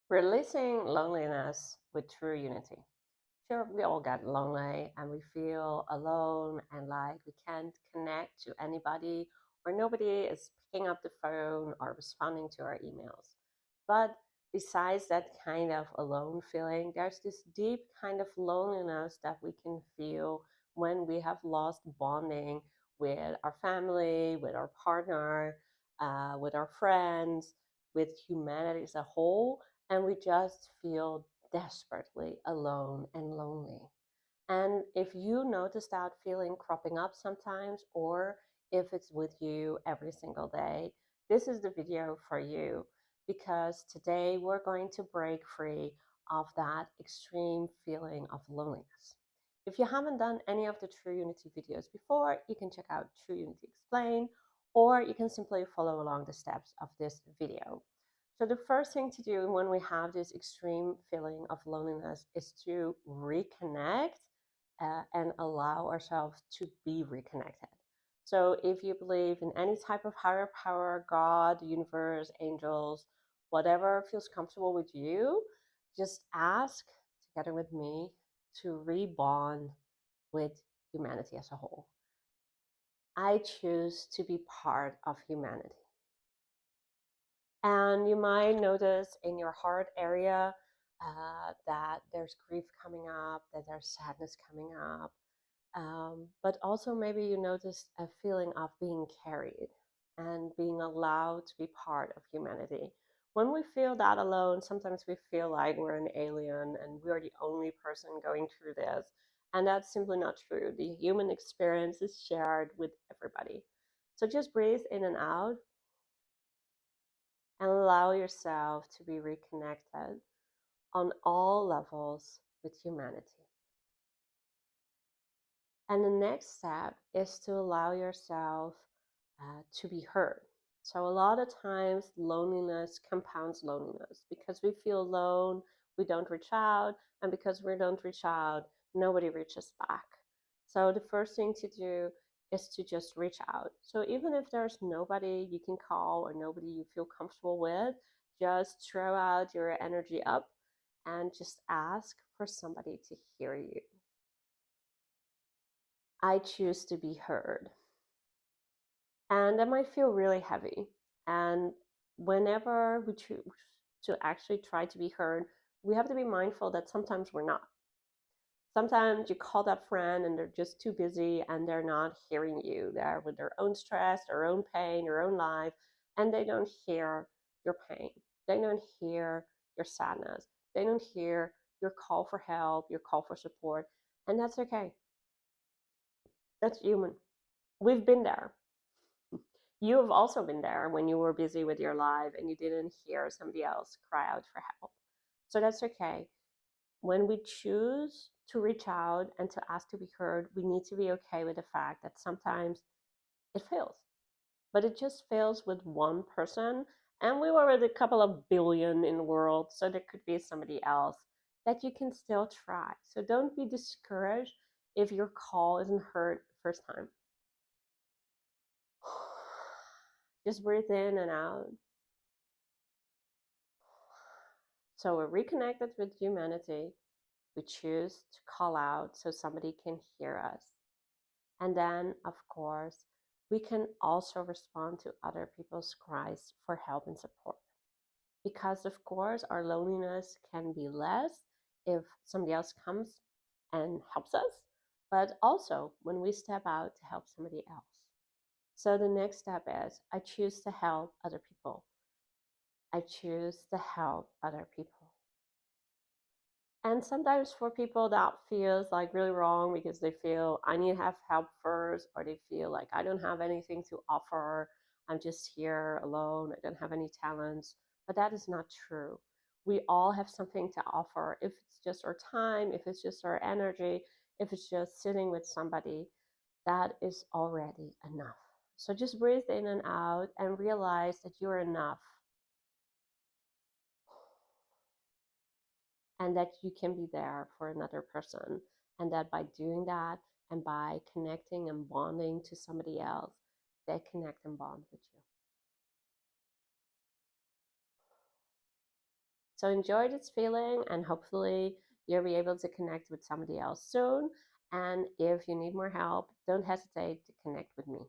Releasing loneliness with true unity. Sure, we all get lonely and we feel alone and like we can't connect to anybody or nobody is picking up the phone or responding to our emails. But besides that kind of alone feeling, there's this deep kind of loneliness that we can feel when we have lost bonding with our family, with our partner, with our friends, with humanity as a whole, and we just feel desperately alone and lonely. And if you notice that feeling cropping up sometimes, or if it's with you every single day, this is the video for you because today we're going to break free of that extreme feeling of loneliness. If you haven't done any of the True Unity videos before, you can check out True Unity Explain, or you can simply follow along the steps of this video. So the first thing to do when we have this extreme feeling of loneliness is to reconnect and allow ourselves to be reconnected. So if you believe in any type of higher power, God, universe, angels, whatever feels comfortable with you, just ask together with me to rebond with humanity as a whole. I choose to be part of humanity. And you might notice in your heart area that there's grief coming up, that there's sadness coming up. But also, maybe you notice a feeling of being carried and being allowed to be part of humanity. When we feel that alone, sometimes we feel like we're an alien and we're the only person going through this. And that's simply not true. The human experience is shared with everybody. So just breathe in and out and allow yourself to be reconnected on all levels with humanity. And the next step is to allow yourself to be heard. So, a lot of times, loneliness compounds loneliness because we feel alone, we don't reach out, and because we don't reach out, nobody reaches back. So, the first thing to do is to just reach out. So, even if there's nobody you can call or nobody you feel comfortable with, just throw out your energy up and just ask for somebody to hear you. I choose to be heard. And that might feel really heavy. And whenever we choose to actually try to be heard, we have to be mindful that sometimes we're not. Sometimes you call that friend and they're just too busy and they're not hearing you. They're with their own stress, their own pain, their own life, and they don't hear your pain. They don't hear your sadness. They don't hear your call for help, your call for support. And that's okay. That's human. We've been there. You have also been there when you were busy with your life and you didn't hear somebody else cry out for help. So that's okay. When we choose to reach out and to ask to be heard, we need to be okay with the fact that sometimes it fails. But it just fails with one person. And we were with a couple of billion in the world, so there could be somebody else that you can still try. So don't be discouraged if your call isn't heard the first time. Just breathe in and out. So we're reconnected with humanity. We choose to call out so somebody can hear us. And then, of course, we can also respond to other people's cries for help and support. Because, of course, our loneliness can be less if somebody else comes and helps us, but also when we step out to help somebody else. So the next step is I choose to help other people. I choose to help other people. And sometimes for people that feels like really wrong because they feel I need to have help first, or they feel like I don't have anything to offer. I'm just here alone. I don't have any talents. But that is not true. We all have something to offer. If it's just our time, if it's just our energy, if it's just sitting with somebody, that is already enough. So just breathe in and out and realize that you're enough and that you can be there for another person. And that by doing that and by connecting and bonding to somebody else, they connect and bond with you. So enjoy this feeling, and hopefully you'll be able to connect with somebody else soon. And if you need more help, don't hesitate to connect with me.